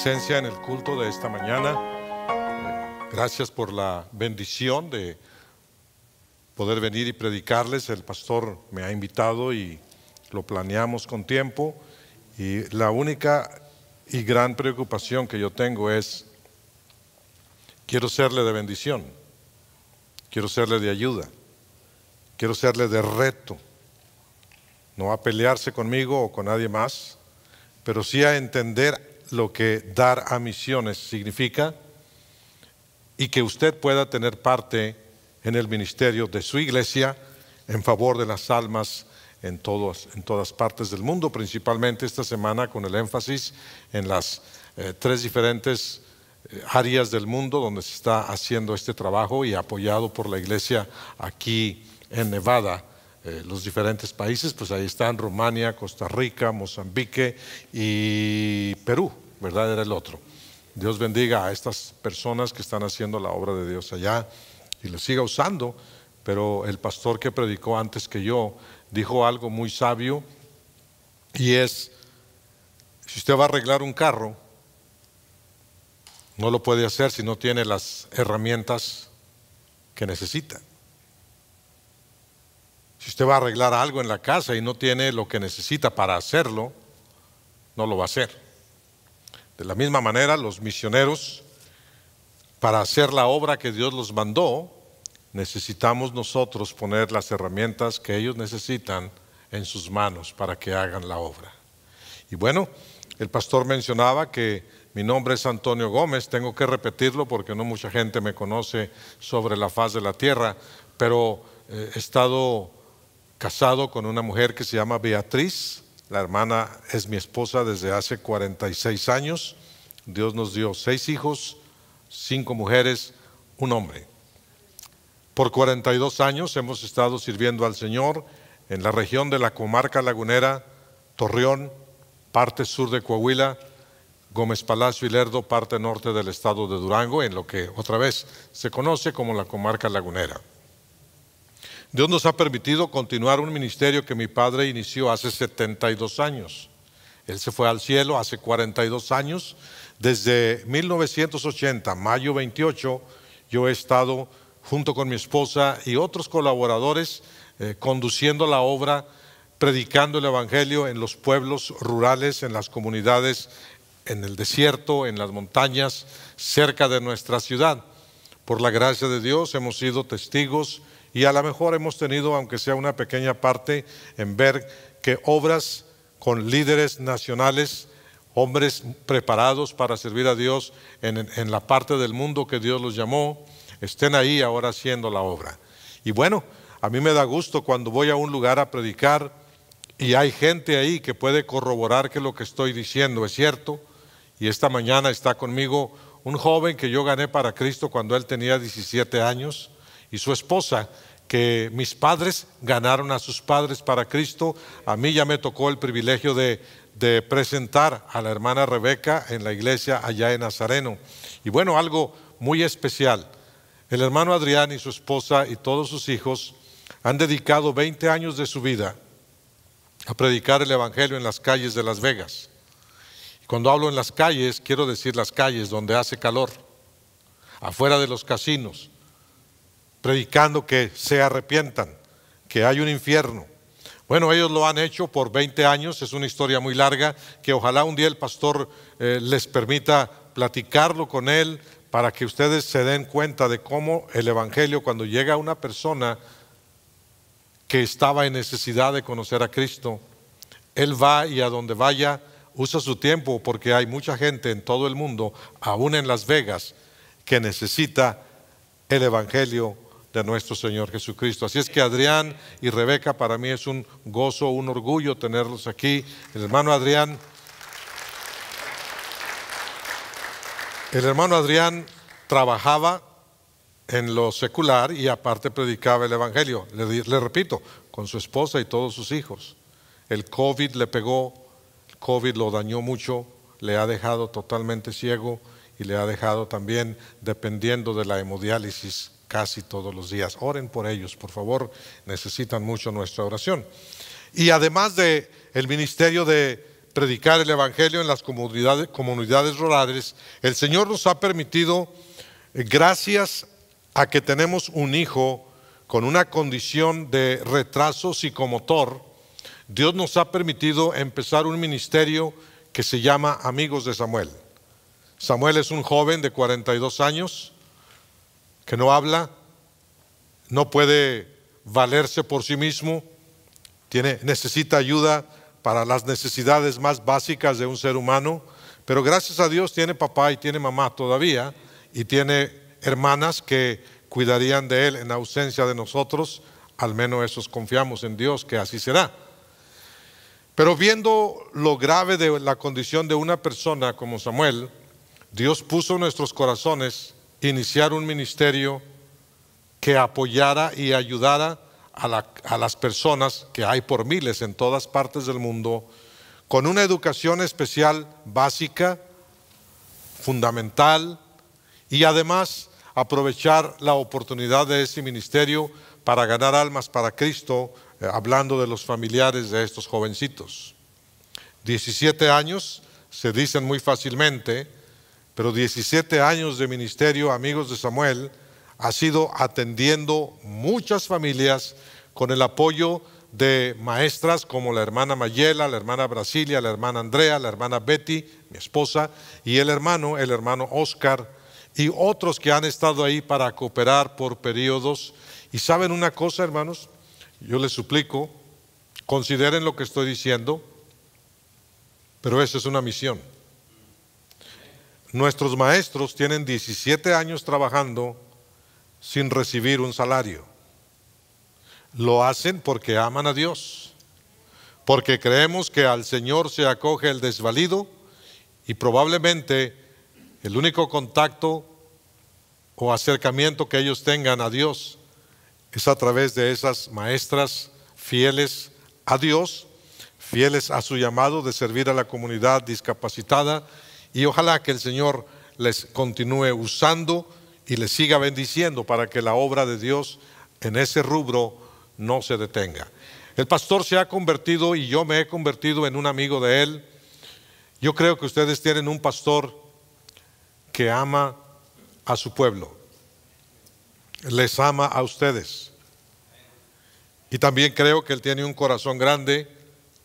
presencia en el culto de esta mañana. Gracias por la bendición de poder venir y predicarles. El pastor me ha invitado y lo planeamos con tiempo. Y la única y gran preocupación que yo tengo es: quiero serle de bendición, quiero serle de ayuda, quiero serle de reto. No a pelearse conmigo o con nadie más, pero sí a entender lo que dar a misiones significa, y que usted pueda tener parte en el ministerio de su iglesia en favor de las almas en todas partes del mundo, principalmente esta semana con el énfasis en las tres diferentes áreas del mundo donde se está haciendo este trabajo, y apoyado por la iglesia aquí en Nevada. Los diferentes países, pues ahí están: Rumania, Costa Rica, Mozambique y Perú, ¿verdad? Era el otro. Dios bendiga a estas personas que están haciendo la obra de Dios allá y los siga usando. Pero el pastor que predicó antes que yo dijo algo muy sabio, y es: si usted va a arreglar un carro, no lo puede hacer si no tiene las herramientas que necesita. Si usted va a arreglar algo en la casa y no tiene lo que necesita para hacerlo, no lo va a hacer. De la misma manera, los misioneros, para hacer la obra que Dios los mandó, necesitamos nosotros poner las herramientas que ellos necesitan en sus manos para que hagan la obra. Y bueno, el pastor mencionaba que mi nombre es Antonio Gómez. Tengo que repetirlo porque no mucha gente me conoce sobre la faz de la tierra, pero he estado casado con una mujer que se llama Beatriz. La hermana es mi esposa desde hace 46 años. Dios nos dio 6 hijos, 5 mujeres, un hombre. Por 42 años hemos estado sirviendo al Señor en la región de la comarca lagunera, Torreón, parte sur de Coahuila, Gómez Palacio y Lerdo, parte norte del estado de Durango, en lo que otra vez se conoce como la comarca lagunera. Dios nos ha permitido continuar un ministerio que mi padre inició hace 72 años. Él se fue al cielo hace 42 años. Desde 1980, mayo 28, yo he estado junto con mi esposa y otros colaboradores conduciendo la obra, predicando el evangelio en los pueblos rurales, en las comunidades, en el desierto, en las montañas, cerca de nuestra ciudad. Por la gracia de Dios hemos sido testigos, y a lo mejor hemos tenido, aunque sea una pequeña parte, en ver que obras con líderes nacionales, hombres preparados para servir a Dios en la parte del mundo que Dios los llamó, estén ahí ahora haciendo la obra. Y bueno, a mí me da gusto cuando voy a un lugar a predicar y hay gente ahí que puede corroborar que lo que estoy diciendo es cierto. Y esta mañana está conmigo un joven que yo gané para Cristo cuando él tenía 17 años, y su esposa, que mis padres ganaron a sus padres para Cristo. A mí ya me tocó el privilegio de presentar a la hermana Rebeca en la iglesia allá en Nazareno. Y bueno, algo muy especial: el hermano Adrián y su esposa y todos sus hijos han dedicado 20 años de su vida a predicar el evangelio en las calles de Las Vegas. Y cuando hablo en las calles, quiero decir las calles donde hace calor, afuera de los casinos, predicando que se arrepientan, que hay un infierno. Bueno, ellos lo han hecho por 20 años, es una historia muy larga que ojalá un día el pastor les permita platicarlo con él, para que ustedes se den cuenta de cómo el evangelio, cuando llega a una persona que estaba en necesidad de conocer a Cristo, él va, y a donde vaya usa su tiempo, porque hay mucha gente en todo el mundo, aún en Las Vegas, que necesita el evangelio de nuestro Señor Jesucristo. Así es que Adrián y Rebeca, para mí es un gozo, un orgullo tenerlos aquí. El hermano Adrián trabajaba en lo secular y aparte predicaba el evangelio. Le repito, con su esposa y todos sus hijos. El COVID le pegó, el COVID lo dañó mucho, le ha dejado totalmente ciego y le ha dejado también dependiendo de la hemodiálisis casi todos los días. Oren por ellos, por favor, necesitan mucho nuestra oración. Y además de el ministerio de predicar el Evangelio en las comunidades rurales, el Señor nos ha permitido, gracias a que tenemos un hijo con una condición de retraso psicomotor, Dios nos ha permitido empezar un ministerio que se llama Amigos de Samuel. Samuel es un joven de 42 años que no habla, no puede valerse por sí mismo, necesita ayuda para las necesidades más básicas de un ser humano, pero gracias a Dios tiene papá y tiene mamá todavía, y tiene hermanas que cuidarían de él en ausencia de nosotros. Al menos esos confiamos en Dios que así será. Pero viendo lo grave de la condición de una persona como Samuel, Dios puso en nuestros corazones iniciar un ministerio que apoyara y ayudara a las personas, que hay por miles en todas partes del mundo, con una educación especial básica, fundamental, y además aprovechar la oportunidad de ese ministerio para ganar almas para Cristo, hablando de los familiares de estos jovencitos. 17 años se dicen muy fácilmente, pero 17 años de ministerio, Amigos de Samuel, ha sido atendiendo muchas familias con el apoyo de maestras como la hermana Mayela, la hermana Brasilia, la hermana Andrea, la hermana Betty, mi esposa, y el hermano Oscar, y otros que han estado ahí para cooperar por periodos. Y saben una cosa, hermanos, yo les suplico, consideren lo que estoy diciendo, pero esa es una misión. Nuestros maestros tienen 17 años trabajando sin recibir un salario. Lo hacen porque aman a Dios, porque creemos que al Señor se acoge el desvalido, y probablemente el único contacto o acercamiento que ellos tengan a Dios es a través de esas maestras fieles a Dios, fieles a su llamado de servir a la comunidad discapacitada, y ojalá que el Señor les continúe usando y les siga bendiciendo para que la obra de Dios en ese rubro no se detenga. El pastor se ha convertido, y yo me he convertido en un amigo de él. Yo creo que ustedes tienen un pastor que ama a su pueblo, les ama a ustedes, y también creo que él tiene un corazón grande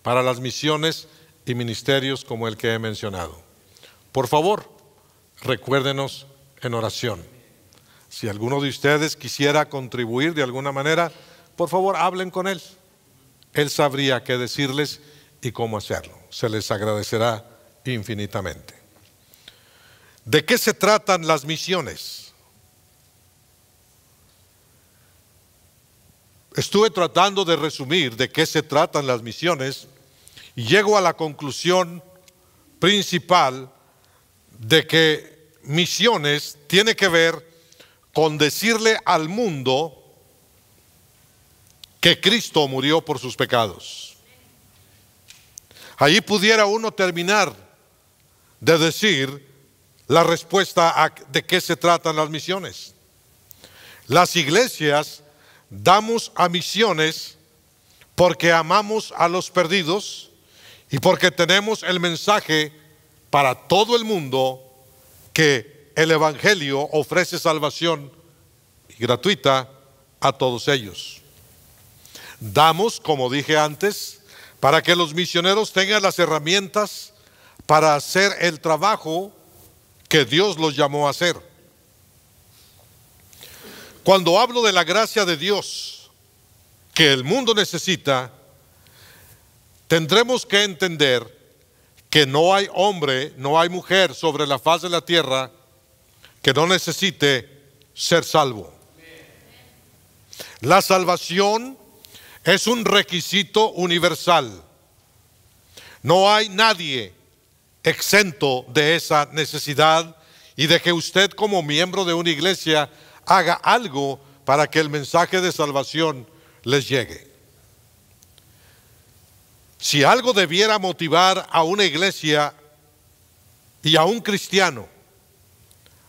para las misiones y ministerios como el que he mencionado. Por favor, recuérdenos en oración. Si alguno de ustedes quisiera contribuir de alguna manera, por favor hablen con él. Él sabría qué decirles y cómo hacerlo. Se les agradecerá infinitamente. ¿De qué se tratan las misiones? Estuve tratando de resumir de qué se tratan las misiones y llego a la conclusión principal de que misiones tiene que ver con decirle al mundo que Cristo murió por sus pecados. Allí pudiera uno terminar de decir la respuesta a de qué se tratan las misiones. Las iglesias damos a misiones porque amamos a los perdidos y porque tenemos el mensaje para todo el mundo que el Evangelio ofrece salvación gratuita a todos ellos. Damos, como dije antes, para que los misioneros tengan las herramientas para hacer el trabajo que Dios los llamó a hacer. Cuando hablo de la gracia de Dios que el mundo necesita, tendremos que entender que no hay hombre, no hay mujer sobre la faz de la tierra que no necesite ser salvo. La salvación es un requisito universal. No hay nadie exento de esa necesidad y de que usted, como miembro de una iglesia, haga algo para que el mensaje de salvación les llegue. Si algo debiera motivar a una iglesia y a un cristiano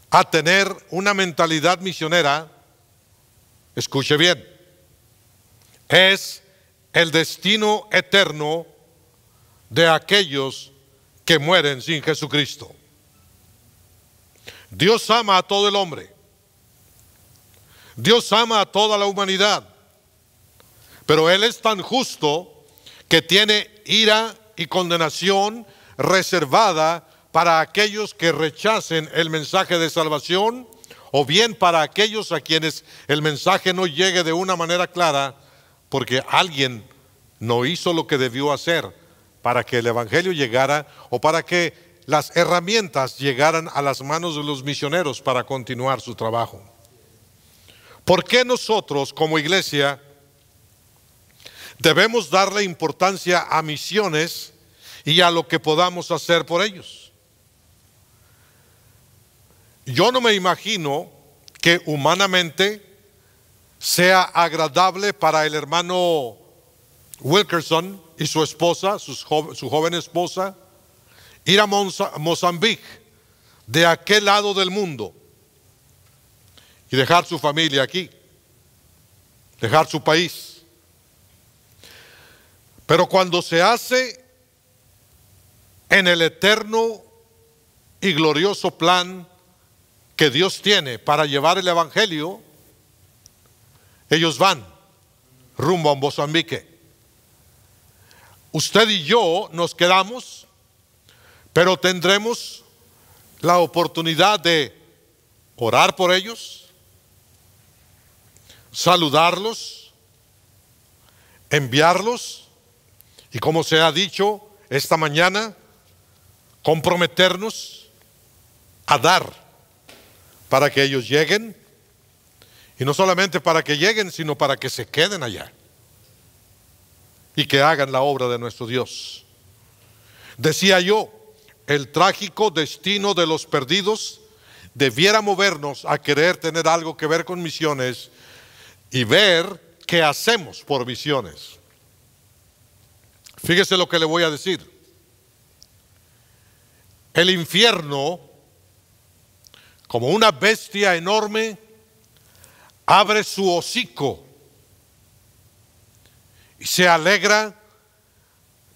a tener una mentalidad misionera, escuche bien, es el destino eterno de aquellos que mueren sin Jesucristo. Dios ama a todo el hombre. Dios ama a toda la humanidad. Pero Él es tan justo que tiene ira y condenación reservada para aquellos que rechacen el mensaje de salvación, o bien para aquellos a quienes el mensaje no llegue de una manera clara, porque alguien no hizo lo que debió hacer para que el evangelio llegara, o para que las herramientas llegaran a las manos de los misioneros para continuar su trabajo. ¿Por qué nosotros como iglesia debemos darle importancia a misiones y a lo que podamos hacer por ellos? Yo no me imagino que humanamente sea agradable para el hermano Wilkerson y su esposa, su joven esposa, ir a Mozambique, de aquel lado del mundo, y dejar su familia aquí, dejar su país. Pero cuando se hace en el eterno y glorioso plan que Dios tiene para llevar el evangelio, ellos van rumbo a Mozambique. Usted y yo nos quedamos, pero tendremos la oportunidad de orar por ellos, saludarlos, enviarlos, y como se ha dicho esta mañana, comprometernos a dar para que ellos lleguen, y no solamente para que lleguen, sino para que se queden allá y que hagan la obra de nuestro Dios. Decía yo, el trágico destino de los perdidos debiera movernos a querer tener algo que ver con misiones y ver qué hacemos por misiones. Fíjese lo que le voy a decir. El infierno, como una bestia enorme, abre su hocico y se alegra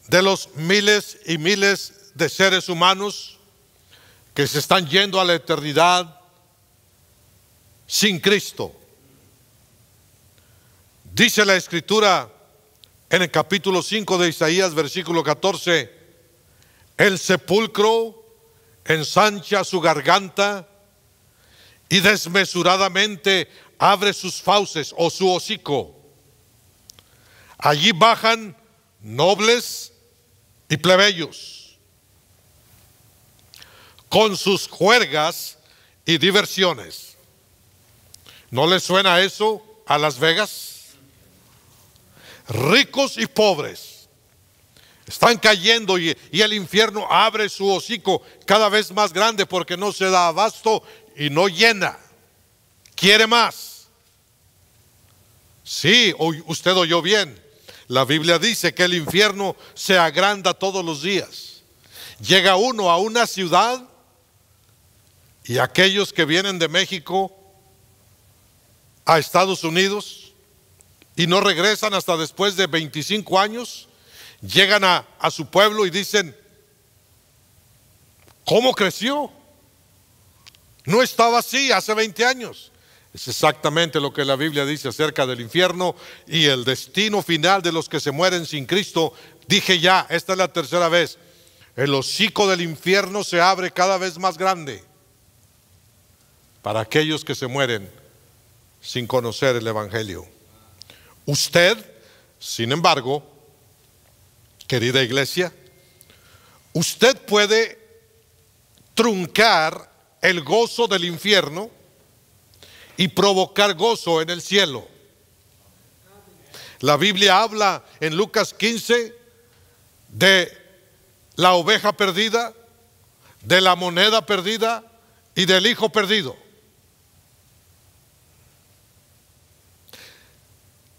de los miles y miles de seres humanos que se están yendo a la eternidad sin Cristo. Dice la Escritura en el capítulo 5 de Isaías, versículo 14, el sepulcro ensancha su garganta y desmesuradamente abre sus fauces o su hocico. Allí bajan nobles y plebeyos con sus juergas y diversiones. ¿No les suena eso a Las Vegas? Ricos y pobres están cayendo y el infierno abre su hocico cada vez más grande porque no se da abasto y no llena. Quiere más. Sí, usted oyó bien. La Biblia dice que el infierno se agranda todos los días. Llega uno a una ciudad y aquellos que vienen de México a Estados Unidos y no regresan hasta después de 25 años, llegan a su pueblo y dicen, ¿cómo creció? No estaba así hace 20 años. Es exactamente lo que la Biblia dice acerca del infierno y el destino final de los que se mueren sin Cristo. Dije ya, esta es la tercera vez, el hocico del infierno se abre cada vez más grande para aquellos que se mueren sin conocer el evangelio. Usted, sin embargo, querida iglesia, usted puede truncar el gozo del infierno y provocar gozo en el cielo. La Biblia habla en Lucas 15 de la oveja perdida, de la moneda perdida y del hijo perdido.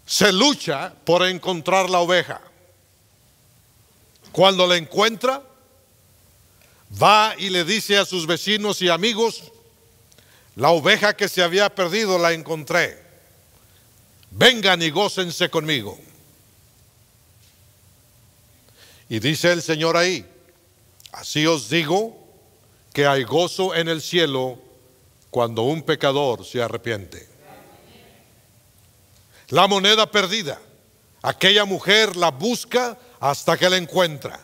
Se lucha por encontrar la oveja. Cuando la encuentra, va y le dice a sus vecinos y amigos, la oveja que se había perdido la encontré. Vengan y gócense conmigo. Y dice el Señor ahí: así os digo que hay gozo en el cielo cuando un pecador se arrepiente. La moneda perdida, aquella mujer la busca hasta que la encuentra.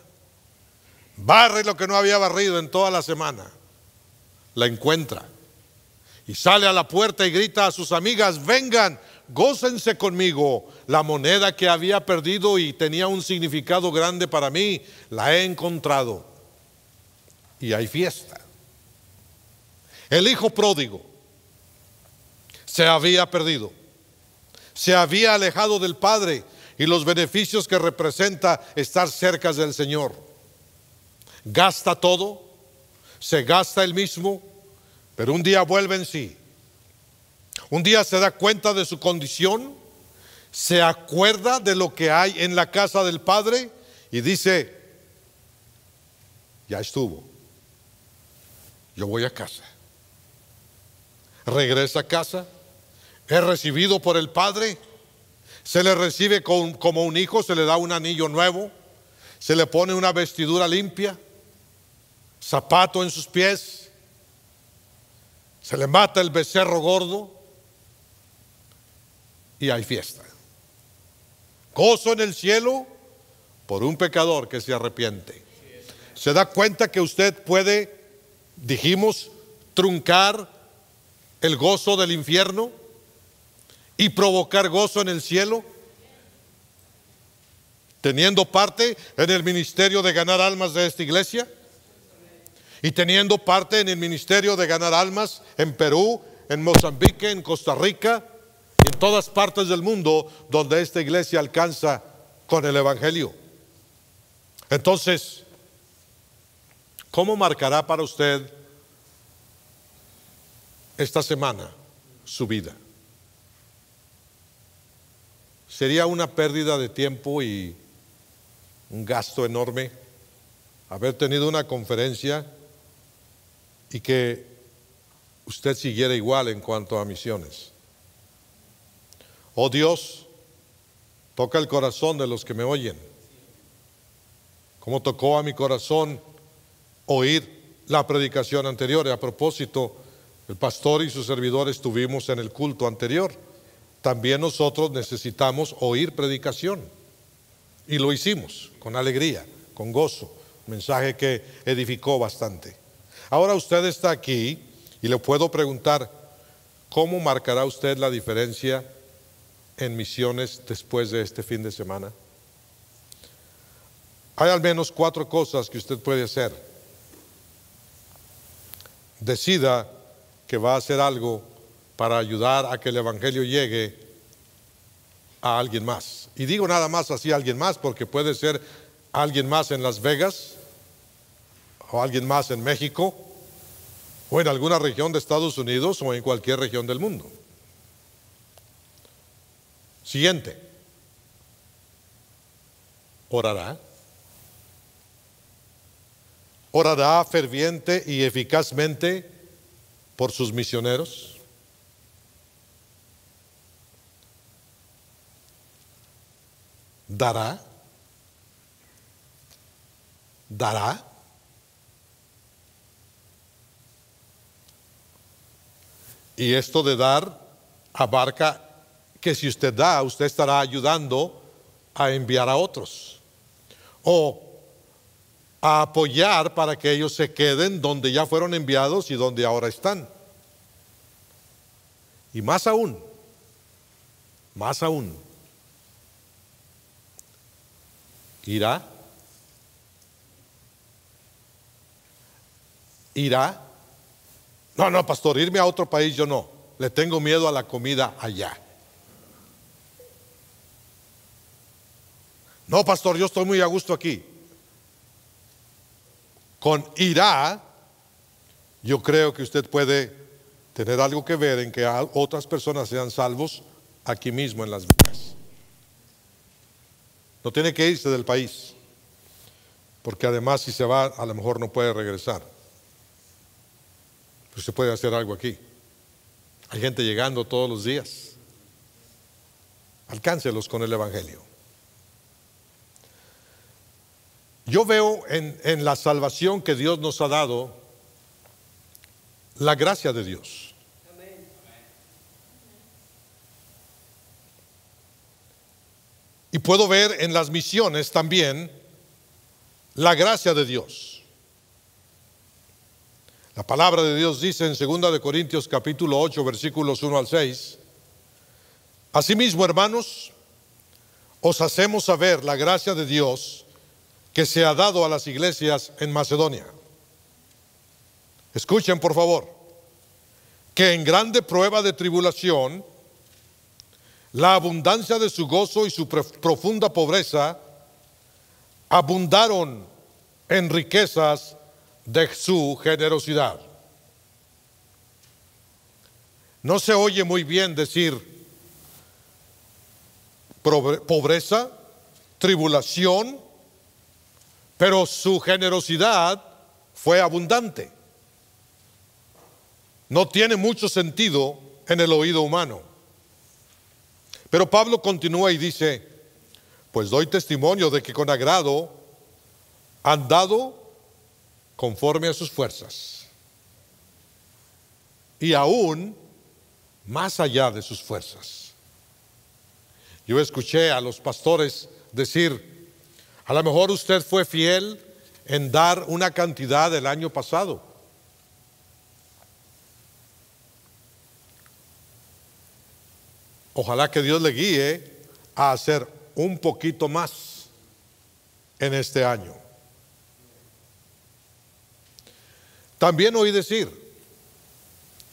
Barre lo que no había barrido en toda la semana. La encuentra. Y sale a la puerta y grita a sus amigas: vengan, gócense conmigo. La moneda que había perdido y tenía un significado grande para mí, la he encontrado. Y hay fiesta. El hijo pródigo se había perdido. Se había alejado del Padre y los beneficios que representa estar cerca del Señor. Gasta todo, se gasta él mismo, pero un día vuelve en sí. Un día se da cuenta de su condición, se acuerda de lo que hay en la casa del Padre y dice: ya estuvo, yo voy a casa. Regresa a casa, es recibido por el Padre, se le recibe como un hijo, se le da un anillo nuevo, se le pone una vestidura limpia, zapato en sus pies, se le mata el becerro gordo y hay fiesta. Gozo en el cielo por un pecador que se arrepiente. Se da cuenta que usted puede, dijimos, truncar el gozo del infierno y provocar gozo en el cielo, teniendo parte en el ministerio de ganar almas de esta iglesia y teniendo parte en el ministerio de ganar almas en Perú, en Mozambique, en Costa Rica y en todas partes del mundo donde esta iglesia alcanza con el evangelio. Entonces, ¿cómo marcará para usted esta semana su vida? Sería una pérdida de tiempo y un gasto enorme haber tenido una conferencia y que usted siguiera igual en cuanto a misiones. Oh Dios, toca el corazón de los que me oyen, como tocó a mi corazón oír la predicación anterior. Y a propósito, el pastor y su servidor estuvimos en el culto anterior. También nosotros necesitamos oír predicación y lo hicimos con alegría, con gozo, un mensaje que edificó bastante. Ahora usted está aquí y le puedo preguntar: ¿cómo marcará usted la diferencia en misiones después de este fin de semana? Hay al menos 4 cosas que usted puede hacer. Decida que va a hacer algo para ayudar a que el evangelio llegue a alguien más. Y digo nada más así, alguien más, porque puede ser alguien más en Las Vegas, o alguien más en México, o en alguna región de Estados Unidos, o en cualquier región del mundo. Siguiente: orará. Orará ferviente y eficazmente por sus misioneros. Dará. Y esto de dar abarca que si usted da, usted estará ayudando a enviar a otros o a apoyar para que ellos se queden donde ya fueron enviados y donde ahora están. Y más aún, irá. No, pastor, irme a otro país yo no. Le tengo miedo a la comida allá. No, pastor, yo estoy muy a gusto aquí. Con irá, yo creo que usted puede tener algo que ver en que otras personas sean salvos aquí mismo en Las Vegas. No tiene que irse del país, porque además si se va a lo mejor no puede regresar. Pues se puede hacer algo aquí. Hay gente llegando todos los días. Alcáncelos con el evangelio. Yo veo en la salvación que Dios nos ha dado la gracia de Dios. Y puedo ver en las misiones también la gracia de Dios. La palabra de Dios dice en 2 de Corintios capítulo 8 versículos 1 al 6: Asimismo, hermanos, os hacemos saber la gracia de Dios que se ha dado a las iglesias en Macedonia. Escuchen por favor, que en grande prueba de tribulación, la abundancia de su gozo y su profunda pobreza abundaron en riquezas de su generosidad. No se oye muy bien decir pobreza, tribulación, pero su generosidad fue abundante. No tiene mucho sentido en el oído humano. Pero Pablo continúa y dice: pues doy testimonio de que con agrado han dado conforme a sus fuerzas, y aún más allá de sus fuerzas. Yo escuché a los pastores decir: a lo mejor usted fue fiel en dar una cantidad el año pasado, ojalá que Dios le guíe a hacer un poquito más en este año. También oí decir: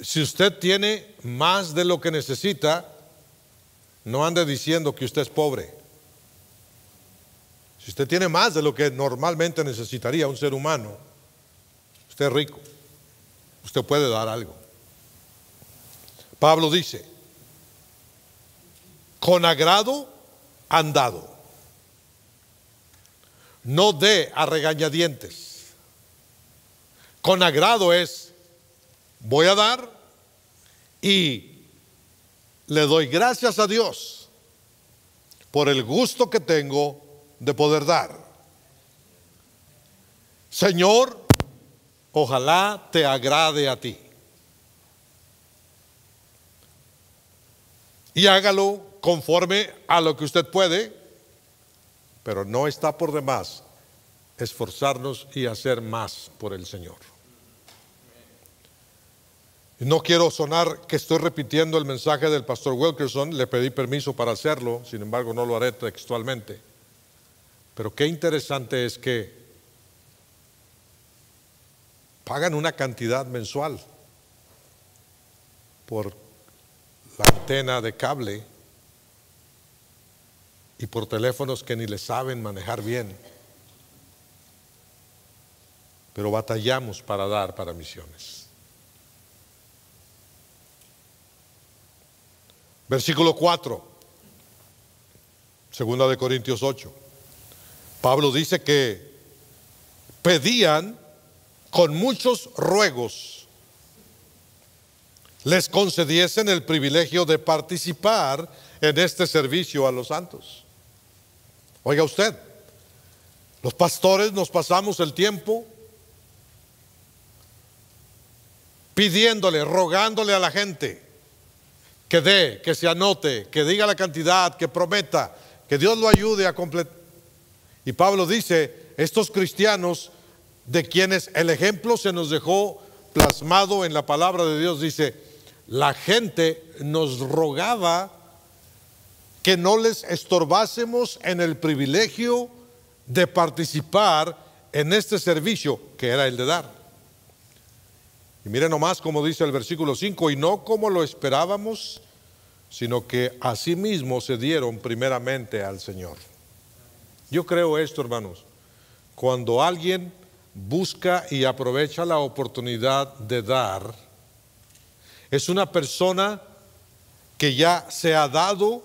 si usted tiene más de lo que necesita, no ande diciendo que usted es pobre. Si usted tiene más de lo que normalmente necesitaría un ser humano, usted es rico, usted puede dar algo. Pablo dice: con agrado han dado. No dé a regañadientes. Con agrado es: voy a dar y le doy gracias a Dios por el gusto que tengo de poder dar. Señor, ojalá te agrade a ti. Y hágalo conforme a lo que usted puede, pero no está por demás esforzarnos y hacer más por el Señor. No quiero sonar que estoy repitiendo el mensaje del pastor Wilkerson, le pedí permiso para hacerlo, sin embargo no lo haré textualmente. Pero qué interesante es que pagan una cantidad mensual por la antena de cable y por teléfonos que ni le saben manejar bien. Pero batallamos para dar para misiones. Versículo 4, 2 de Corintios 8. Pablo dice que pedían con muchos ruegos les concediesen el privilegio de participar en este servicio a los santos. Oiga usted, los pastores nos pasamos el tiempo pidiéndole, rogándole a la gente que dé, que se anote, que diga la cantidad, que prometa, que Dios lo ayude a completar. Y Pablo dice: estos cristianos de quienes el ejemplo se nos dejó plasmado en la palabra de Dios, dice, la gente nos rogaba que no les estorbásemos en el privilegio de participar en este servicio que era el de dar. Y miren nomás como dice el versículo 5: y no como lo esperábamos, sino que asimismo se dieron primeramente al Señor. Yo creo esto, hermanos: cuando alguien busca y aprovecha la oportunidad de dar, es una persona que ya se ha dado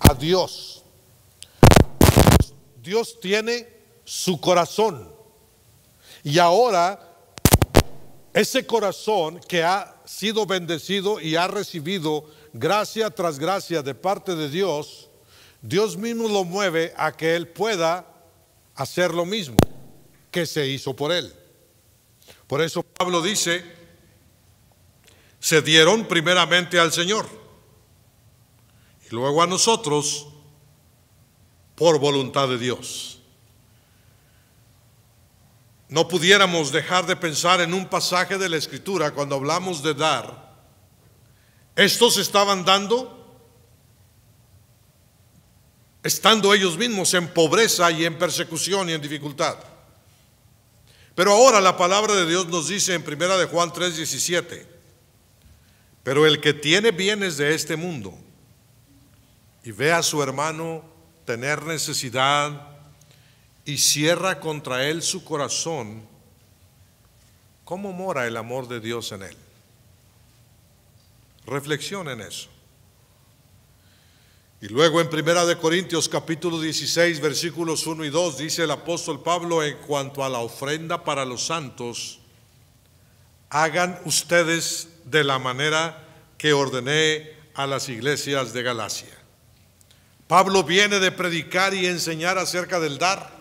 a Dios. Dios tiene su corazón, y ahora ese corazón que ha sido bendecido y ha recibido gracia tras gracia de parte de Dios, Dios mismo lo mueve a que Él pueda hacer lo mismo que se hizo por él. Por eso Pablo dice, se dieron primeramente al Señor y luego a nosotros por voluntad de Dios. No pudiéramos dejar de pensar en un pasaje de la Escritura cuando hablamos de dar. Estos estaban dando estando ellos mismos en pobreza y en persecución y en dificultad. Pero ahora la palabra de Dios nos dice en 1 de Juan 3:17, pero el que tiene bienes de este mundo y ve a su hermano tener necesidad y cierra contra él su corazón, ¿cómo mora el amor de Dios en él? Reflexionen en eso. Y luego en 1 de Corintios capítulo 16 versículos 1 y 2 dice el apóstol Pablo, en cuanto a la ofrenda para los santos, hagan ustedes de la manera que ordené a las iglesias de Galacia. Pablo viene de predicar y enseñar acerca del dar.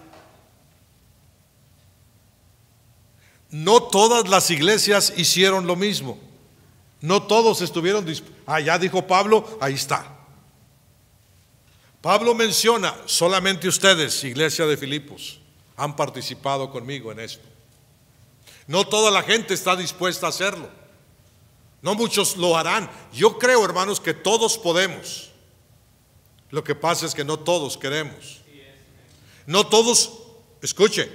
No todas las iglesias hicieron lo mismo. No todos estuvieron dispuestos. Ya dijo Pablo, ahí está. Pablo menciona, solamente ustedes, iglesia de Filipos, han participado conmigo en esto. No toda la gente está dispuesta a hacerlo. No muchos lo harán. Yo creo, hermanos, que todos podemos. Lo que pasa es que no todos queremos. No todos, escuche,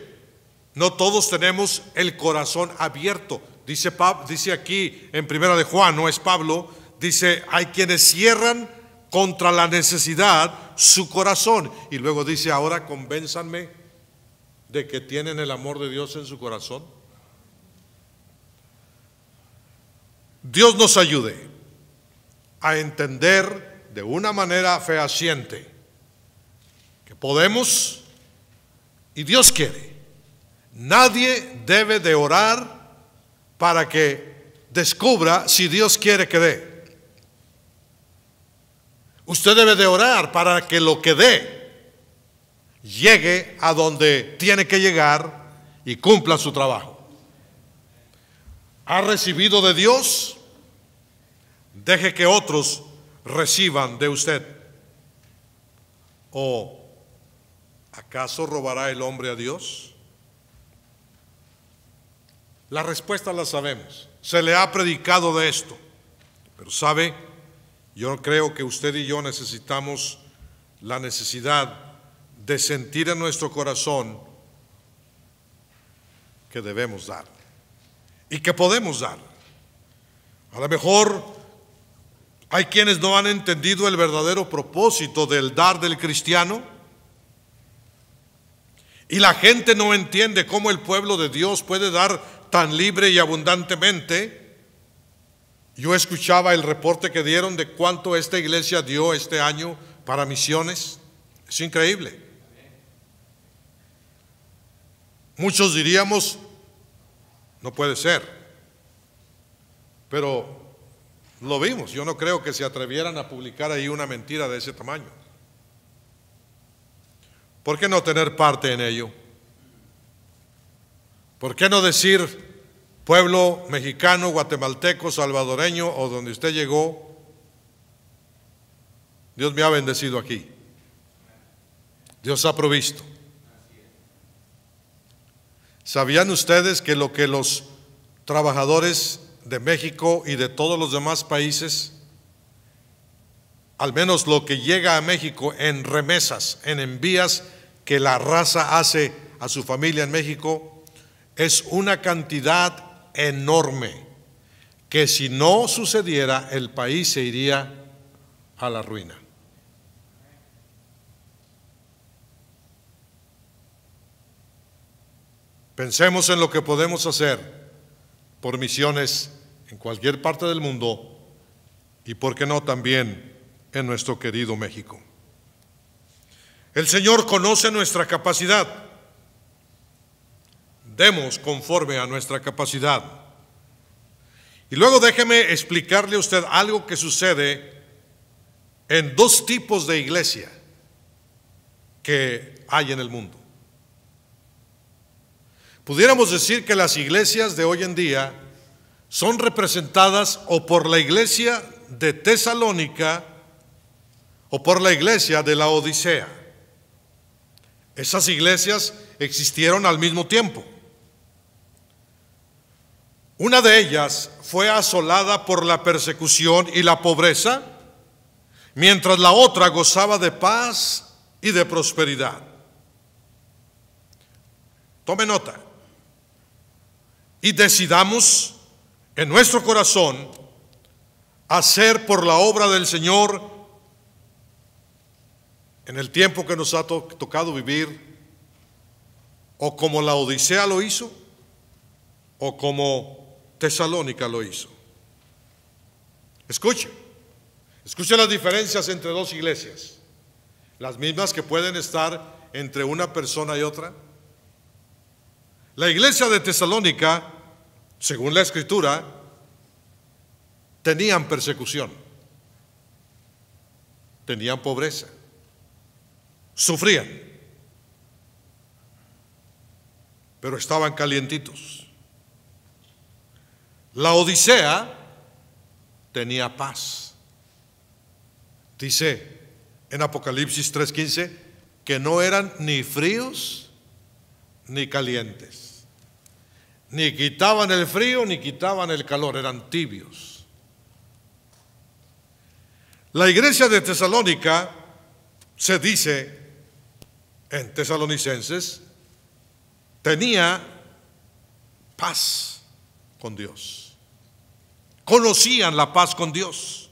no todos tenemos el corazón abierto. Dice aquí en 1 de Juan, no es Pablo, dice, hay quienes cierran contra la necesidad su corazón. Y luego dice, ahora convénzanme de que tienen el amor de Dios en su corazón. Dios nos ayude a entender de una manera fehaciente que podemos y Dios quiere. Nadie debe de orar para que descubra si Dios quiere que dé. Usted debe de orar para que lo que dé llegue a donde tiene que llegar y cumpla su trabajo. ¿Ha recibido de Dios? Deje que otros reciban de usted. ¿O acaso robará el hombre a Dios? La respuesta la sabemos. Se le ha predicado de esto. Pero ¿sabe? Yo creo que usted y yo necesitamos la necesidad de sentir en nuestro corazón que debemos dar y que podemos dar. A lo mejor hay quienes no han entendido el verdadero propósito del dar del cristiano y la gente no entiende cómo el pueblo de Dios puede dar tan libre y abundantemente. Yo escuchaba el reporte que dieron de cuánto esta iglesia dio este año para misiones. Es increíble. Muchos diríamos, no puede ser. Pero lo vimos. Yo no creo que se atrevieran a publicar ahí una mentira de ese tamaño. ¿Por qué no tener parte en ello? ¿Por qué no decir, pueblo mexicano, guatemalteco, salvadoreño o donde usted llegó, Dios me ha bendecido aquí, Dios ha provisto? ¿Sabían ustedes que lo que los trabajadores de México y de todos los demás países, al menos lo que llega a México en remesas, en envías que la raza hace a su familia en México, es una cantidad enorme, que si no sucediera el país se iría a la ruina? Pensemos en lo que podemos hacer por misiones en cualquier parte del mundo y por qué no también en nuestro querido México. El Señor conoce nuestra capacidad. Demos conforme a nuestra capacidad. Y luego déjeme explicarle a usted algo que sucede en dos tipos de iglesia que hay en el mundo. Pudiéramos decir que las iglesias de hoy en día son representadas o por la iglesia de Tesalónica o por la iglesia de la Odisea. Esas iglesias existieron al mismo tiempo. Una de ellas fue asolada por la persecución y la pobreza, mientras la otra gozaba de paz y de prosperidad. Tome nota y decidamos en nuestro corazón hacer por la obra del Señor en el tiempo que nos ha tocado vivir, o como la Odisea lo hizo, o como Tesalónica lo hizo. Escuche las diferencias entre dos iglesias, las mismas que pueden estar entre una persona y otra. La iglesia de Tesalónica, según la Escritura, tenían persecución, tenían pobreza, sufrían, pero estaban calientitos. La Odisea tenía paz. Dice en Apocalipsis 3:15 que no eran ni fríos ni calientes, ni quitaban el frío ni quitaban el calor, eran tibios. La iglesia de Tesalónica, se dice en Tesalonicenses, tenía paz con Dios, conocían la paz con Dios.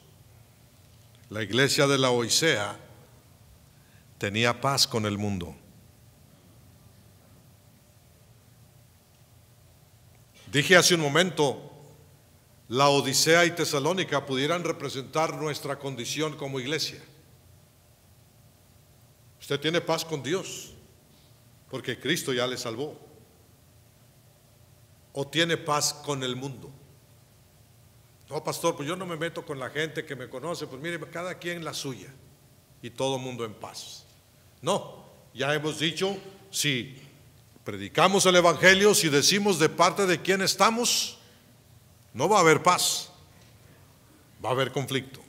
La iglesia de la Odisea tenía paz con el mundo. Dije hace un momento, la Odisea y Tesalónica pudieran representar nuestra condición como iglesia. Usted tiene paz con Dios porque Cristo ya le salvó. ¿O tiene paz con el mundo? No, pastor, pues yo no me meto con la gente que me conoce, pues mire, cada quien la suya y todo mundo en paz. No, ya hemos dicho, si predicamos el Evangelio, si decimos de parte de quién estamos, no va a haber paz, va a haber conflicto.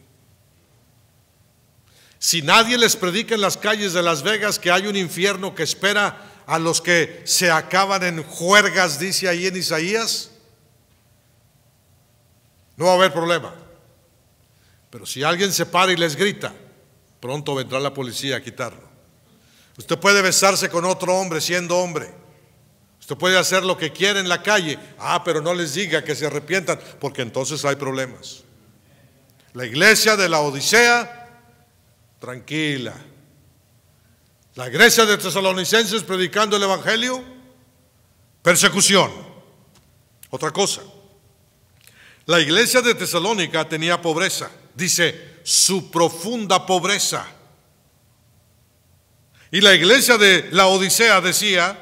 Si nadie les predica en las calles de Las Vegas que hay un infierno que espera a los que se acaban en juergas, dice ahí en Isaías, no va a haber problema. Pero si alguien se para y les grita, pronto vendrá la policía a quitarlo. Usted puede besarse con otro hombre siendo hombre. Usted puede hacer lo que quiera en la calle. Pero no les diga que se arrepientan, porque entonces hay problemas. La iglesia de la Odisea, tranquila. La iglesia de Tesalonicenses predicando el Evangelio, persecución. Otra cosa, la iglesia de Tesalónica tenía pobreza. Dice, su profunda pobreza. Y la iglesia de la Odisea decía,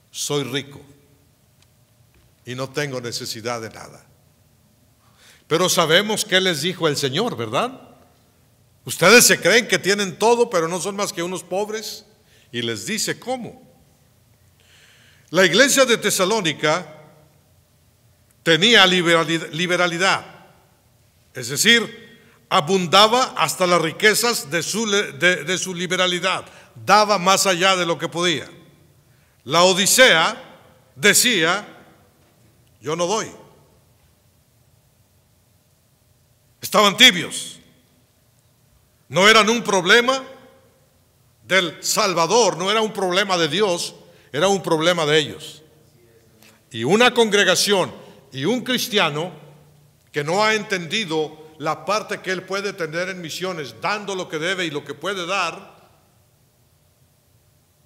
soy rico y no tengo necesidad de nada. Pero sabemos qué les dijo el Señor, ¿verdad? Ustedes se creen que tienen todo, pero no son más que unos pobres. Y les dice cómo. La iglesia de Tesalónica tenía liberalidad, es decir, abundaba hasta las riquezas de su liberalidad, daba más allá de lo que podía. La Odisea decía, yo no doy. Estaban tibios. No eran un problema del Salvador, no era un problema de Dios, era un problema de ellos. Y una congregación y un cristiano que no ha entendido la parte que él puede tener en misiones, dando lo que debe y lo que puede dar,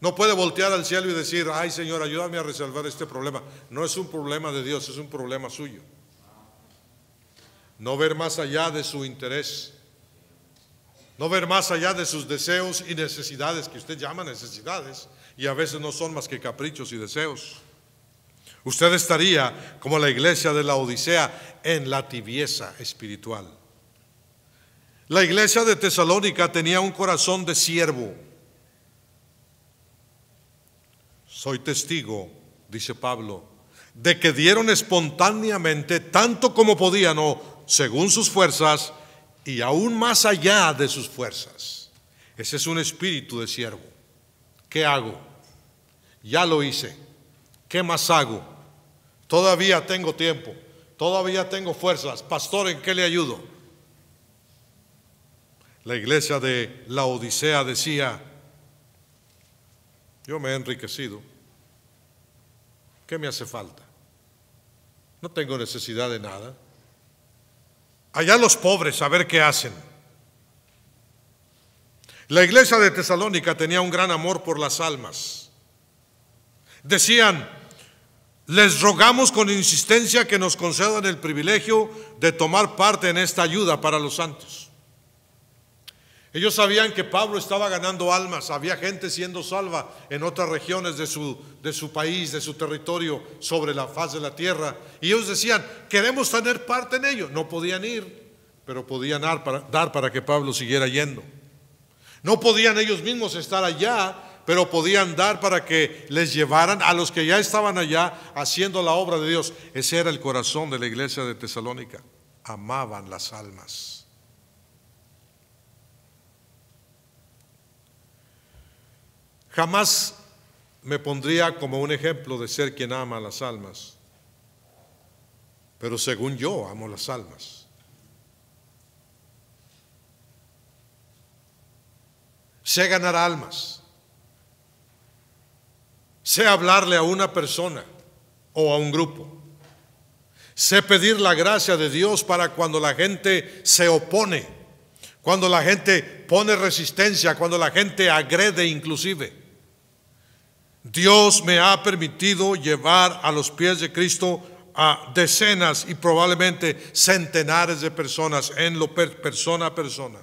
no puede voltear al cielo y decir, ay Señor, ayúdame a resolver este problema. No es un problema de Dios, es un problema suyo. No ver más allá de su interés, no ver más allá de sus deseos y necesidades, que usted llama necesidades, y a veces no son más que caprichos y deseos. Usted estaría como la iglesia de la Odisea en la tibieza espiritual. La iglesia de Tesalónica tenía un corazón de siervo. Soy testigo, dice Pablo, de que dieron espontáneamente tanto como podían o según sus fuerzas y aún más allá de sus fuerzas. Ese es un espíritu de siervo. ¿Qué hago? Ya lo hice. ¿Qué más hago? Todavía tengo tiempo. Todavía tengo fuerzas. Pastor, ¿en qué le ayudo? La iglesia de la Odisea decía: yo me he enriquecido. ¿Qué me hace falta? No tengo necesidad de nada. Allá los pobres, a ver qué hacen. La iglesia de Tesalónica tenía un gran amor por las almas. Decían: les rogamos con insistencia que nos concedan el privilegio de tomar parte en esta ayuda para los santos. Ellos sabían que Pablo estaba ganando almas, había gente siendo salva en otras regiones de su país, de su territorio, sobre la faz de la tierra. Y ellos decían: queremos tener parte en ello. No podían ir, pero podían dar para que Pablo siguiera yendo. No podían ellos mismos estar allá, pero podían dar para que les llevaran a los que ya estaban allá haciendo la obra de Dios. Ese era el corazón de la iglesia de Tesalónica. Amaban las almas. Jamás me pondría como un ejemplo de ser quien ama las almas, pero según yo amo las almas. Sé ganar almas, sé hablarle a una persona o a un grupo, sé pedir la gracia de Dios para cuando la gente se opone, cuando la gente pone resistencia, cuando la gente agrede inclusive. Dios me ha permitido llevar a los pies de Cristo a decenas y probablemente centenares de personas en lo persona a persona.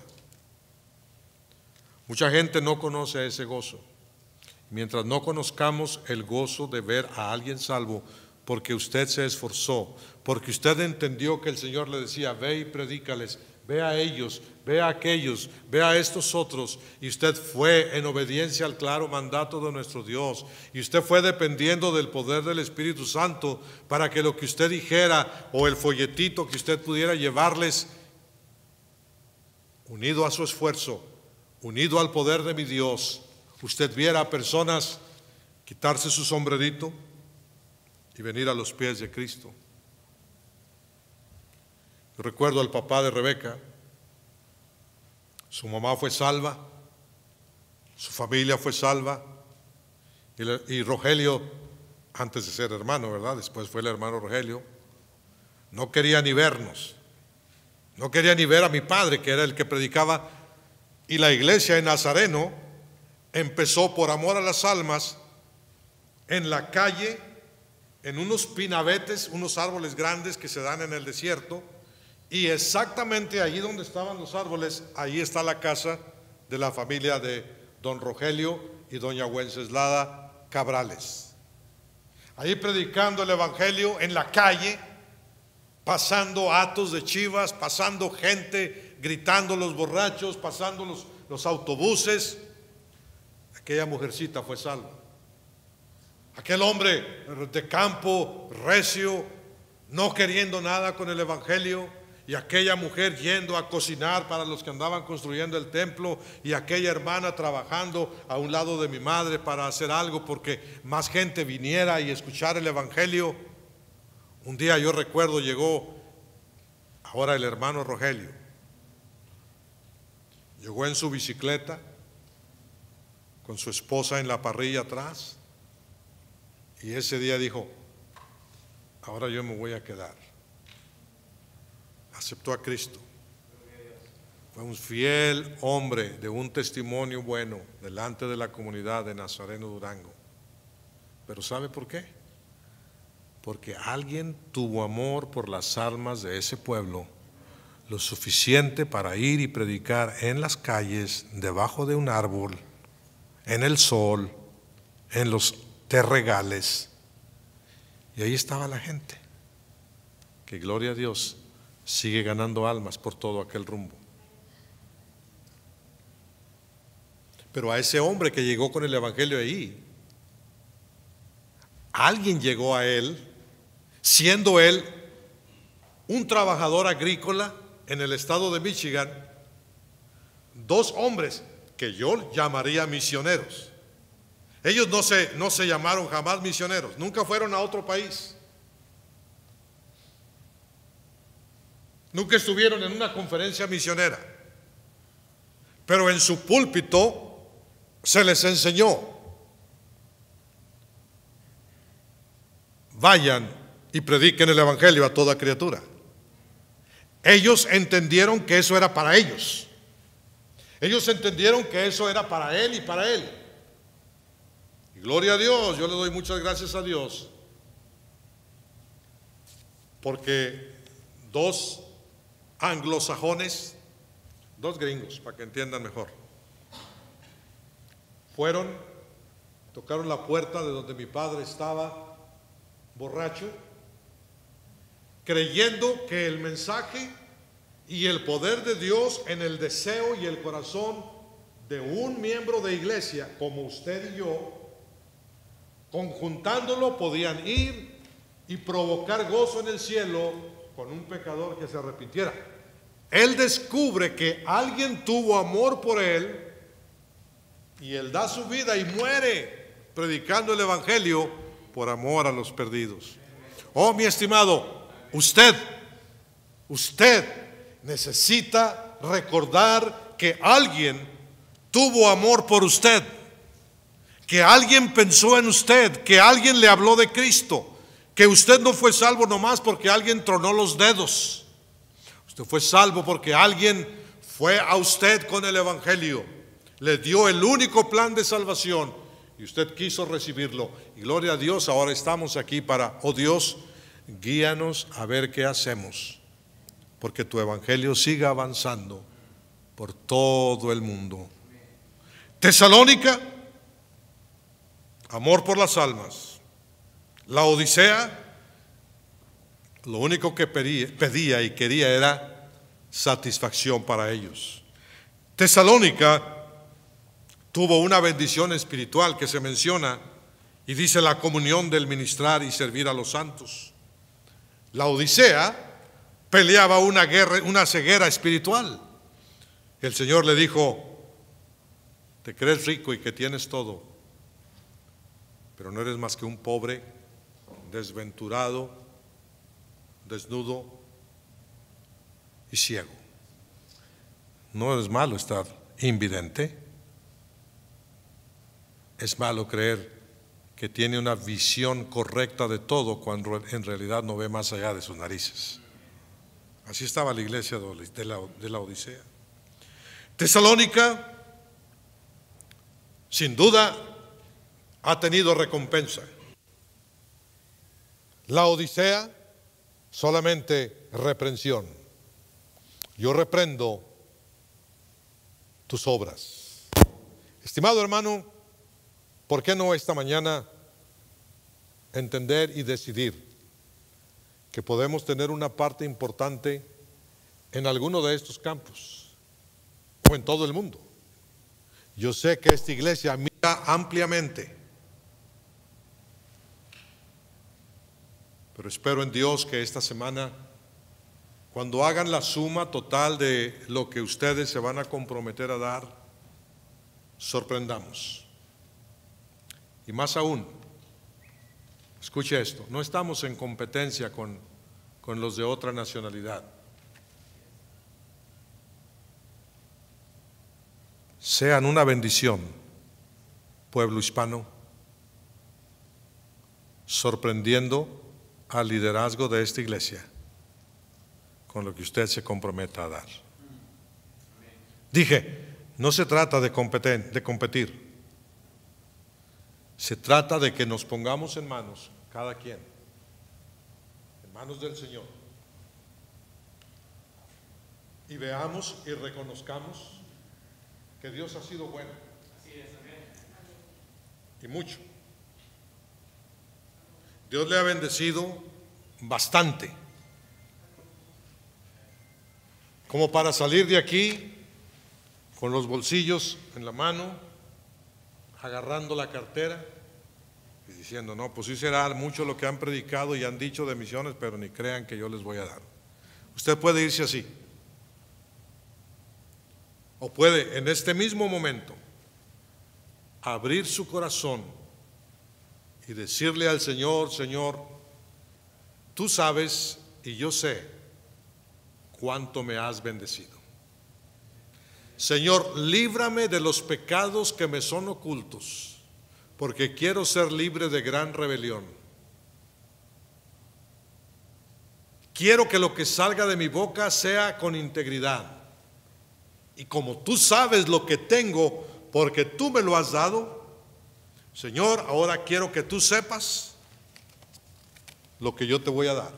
Mucha gente no conoce ese gozo. Mientras no conozcamos el gozo de ver a alguien salvo, porque usted se esforzó, porque usted entendió que el Señor le decía: ve y predícales, ve a ellos, ve a aquellos, ve a estos otros, y usted fue en obediencia al claro mandato de nuestro Dios, y usted fue dependiendo del poder del Espíritu Santo para que lo que usted dijera o el folletito que usted pudiera llevarles, unido a su esfuerzo, unido al poder de mi Dios, usted viera a personas quitarse su sombrerito y venir a los pies de Cristo. Yo recuerdo al papá de Rebeca. Su mamá fue salva, su familia fue salva, y Rogelio, antes de ser hermano, ¿verdad? Después fue el hermano Rogelio, no quería ni vernos, no quería ni ver a mi padre, que era el que predicaba, y la iglesia en Nazareno empezó por amor a las almas en la calle, en unos pinabetes, unos árboles grandes que se dan en el desierto. Y exactamente allí donde estaban los árboles, ahí está la casa de la familia de don Rogelio y doña Wenceslada Cabrales. Ahí predicando el evangelio en la calle, pasando atos de chivas, pasando gente, gritando los borrachos, pasando los autobuses. Aquella mujercita fue salva. Aquel hombre de campo, recio, no queriendo nada con el evangelio, y aquella mujer yendo a cocinar para los que andaban construyendo el templo, y aquella hermana trabajando a un lado de mi madre para hacer algo porque más gente viniera y escuchara el evangelio. Un día yo recuerdo, llegó ahora el hermano Rogelio, llegó en su bicicleta con su esposa en la parrilla atrás, y ese día dijo: ahora yo me voy a quedar. Aceptó a Cristo. Fue un fiel hombre de un testimonio bueno delante de la comunidad de Nazareno Durango. Pero ¿sabe por qué? Porque alguien tuvo amor por las almas de ese pueblo, lo suficiente para ir y predicar en las calles, debajo de un árbol, en el sol, en los terregales. Y ahí estaba la gente, que gloria a Dios, sigue ganando almas por todo aquel rumbo. Pero a ese hombre que llegó con el evangelio ahí, alguien llegó a él, siendo él un trabajador agrícola en el estado de Michigan, dos hombres que yo llamaría misioneros. Ellos no se llamaron jamás misioneros, nunca fueron a otro país, nunca estuvieron en una conferencia misionera, pero en su púlpito se les enseñó: vayan y prediquen el evangelio a toda criatura. Ellos entendieron que eso era para ellos. Ellos entendieron que eso era para él y para él. Y gloria a Dios, yo le doy muchas gracias a Dios, porque dos anglosajones, dos gringos, para que entiendan mejor, tocaron la puerta de donde mi padre estaba borracho, creyendo que el mensaje y el poder de Dios en el deseo y el corazón de un miembro de iglesia como usted y yo, conjuntándolo, podían ir y provocar gozo en el cielo con un pecador que se arrepintiera. Él descubre que alguien tuvo amor por él y él da su vida y muere predicando el evangelio por amor a los perdidos. Oh, mi estimado, usted necesita recordar que alguien tuvo amor por usted, que alguien pensó en usted, que alguien le habló de Cristo, que usted no fue salvo nomás porque alguien tronó los dedos. Usted fue salvo porque alguien fue a usted con el evangelio, le dio el único plan de salvación y usted quiso recibirlo. Y gloria a Dios, ahora estamos aquí para, oh Dios, guíanos a ver qué hacemos, porque tu evangelio siga avanzando por todo el mundo. Tesalónica, amor por las almas. La Odisea, lo único que pedía y quería era satisfacción para ellos. Tesalónica tuvo una bendición espiritual que se menciona y dice: la comunión del ministrar y servir a los santos. La Odisea peleaba una guerra, una ceguera espiritual. El Señor le dijo: te crees rico y que tienes todo, pero no eres más que un pobre, desventurado, desnudo y ciego. No es malo estar invidente, es malo creer que tiene una visión correcta de todo cuando en realidad no ve más allá de sus narices. Así estaba la iglesia de la Odisea. Tesalónica, sin duda, ha tenido recompensa. La Odisea, solamente reprensión. Yo reprendo tus obras. Estimado hermano, ¿por qué no esta mañana entender y decidir que podemos tener una parte importante en alguno de estos campos o en todo el mundo? Yo sé que esta iglesia mira ampliamente, pero espero en Dios que esta semana, cuando hagan la suma total de lo que ustedes se van a comprometer a dar, sorprendamos. Y más aún, escuche esto, no estamos en competencia con los de otra nacionalidad. Sean una bendición, pueblo hispano, sorprendiendo al liderazgo de esta iglesia con lo que usted se comprometa a dar. Dije, no se trata de competir. Se trata de que nos pongamos en manos, cada quien, en manos del Señor, y veamos y reconozcamos que Dios ha sido bueno. Y mucho. Dios le ha bendecido bastante, como para salir de aquí con los bolsillos en la mano, agarrando la cartera y diciendo, no, pues sí será mucho lo que han predicado y han dicho de misiones, pero ni crean que yo les voy a dar. Usted puede irse así, o puede en este mismo momento abrir su corazón y decirle al Señor, Señor, tú sabes y yo sé cuánto me has bendecido. Señor, líbrame de los pecados que me son ocultos, porque quiero ser libre de gran rebelión. Quiero que lo que salga de mi boca sea con integridad. Y como tú sabes lo que tengo, porque tú me lo has dado, Señor, ahora quiero que tú sepas lo que yo te voy a dar.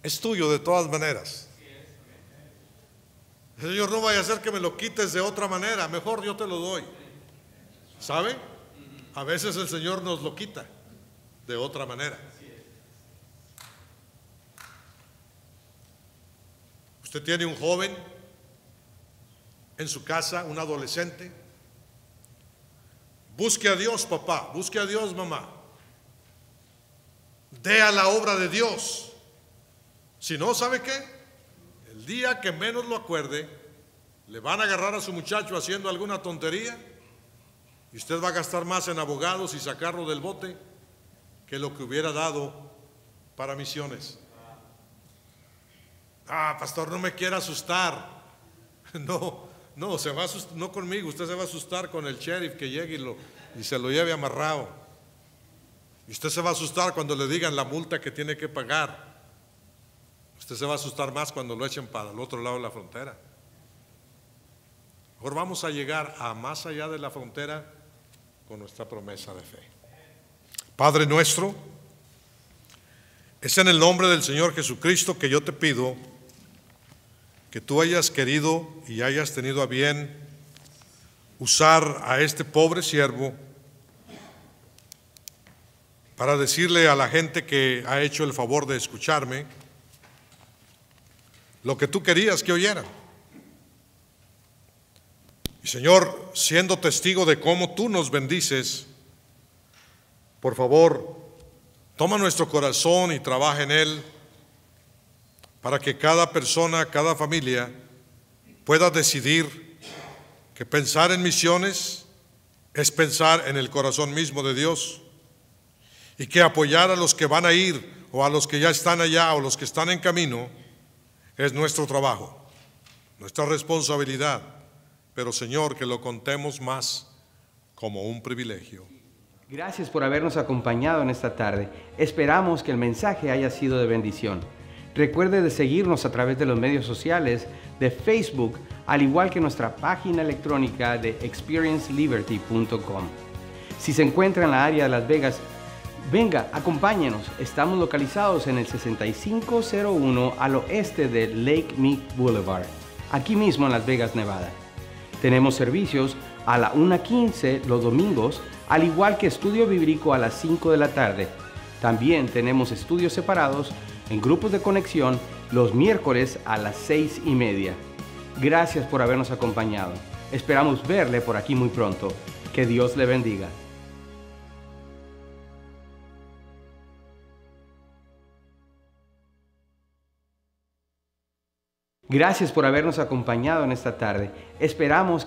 Es tuyo de todas maneras. Señor, no vaya a ser que me lo quites de otra manera, mejor yo te lo doy. ¿Sabe? A veces el Señor nos lo quita de otra manera. Usted tiene un joven en su casa, un adolescente. Busque a Dios, papá, busque a Dios, mamá. Dé a la obra de Dios. Si no, ¿sabe qué? El día que menos lo acuerde, le van a agarrar a su muchacho haciendo alguna tontería y usted va a gastar más en abogados y sacarlo del bote que lo que hubiera dado para misiones. Ah, pastor, no me quiera asustar. No, se va a asustar, no conmigo, usted se va a asustar con el sheriff que llegue y se lo lleve amarrado. Y usted se va a asustar cuando le digan la multa que tiene que pagar. Usted se va a asustar más cuando lo echen para el otro lado de la frontera. Mejor vamos a llegar a más allá de la frontera con nuestra promesa de fe. Padre nuestro, es en el nombre del Señor Jesucristo que yo te pido que tú hayas querido y hayas tenido a bien usar a este pobre siervo para decirle a la gente que ha hecho el favor de escucharme lo que tú querías que oyeran. Y Señor, siendo testigo de cómo tú nos bendices, por favor, toma nuestro corazón y trabaja en él para que cada persona, cada familia pueda decidir que pensar en misiones es pensar en el corazón mismo de Dios y que apoyar a los que van a ir o a los que ya están allá o los que están en camino es nuestro trabajo, nuestra responsabilidad, pero Señor, que lo contemos más como un privilegio. Gracias por habernos acompañado en esta tarde. Esperamos que el mensaje haya sido de bendición. Recuerde de seguirnos a través de los medios sociales de Facebook, al igual que nuestra página electrónica de experienceliberty.com. Si se encuentra en la área de Las Vegas, venga, acompáñenos. Estamos localizados en el 6501 al oeste de Lake Mead Boulevard, aquí mismo en Las Vegas, Nevada. Tenemos servicios a la 1:15 los domingos, al igual que estudio bíblico a las 5 de la tarde. También tenemos estudios separados en grupos de conexión los miércoles a las 6:30. Gracias por habernos acompañado. Esperamos verle por aquí muy pronto. Que Dios le bendiga. Gracias por habernos acompañado en esta tarde. Esperamos